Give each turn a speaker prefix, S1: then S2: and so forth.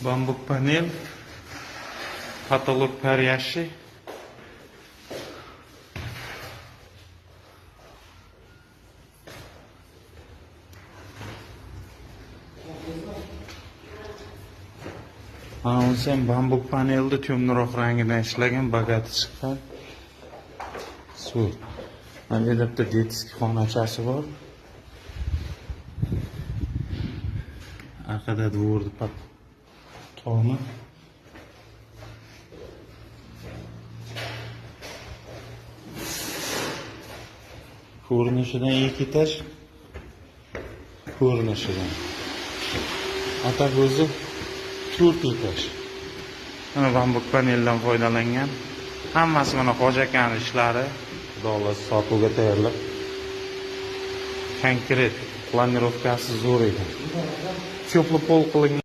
S1: Bambuk panel, потолок парящий. O'zi ham bambuk panelda temirroq rangidan ishlagan, bagati chiqqan. Suv. Mana bu yerda detskiy xonachasi bor. Arkada dvorni tomi. Ko'rinishidan ikki etaj. Ko'rinishidan. Atak o'zi 4 etaj. Mana bambuk paneldan foydalangan. Hammasi mana xo'ja akaning ishlari. Xudolar sotuvga tayyorlab. Konkret planirovkasi zo'r ekan. Теплый пол qilingan.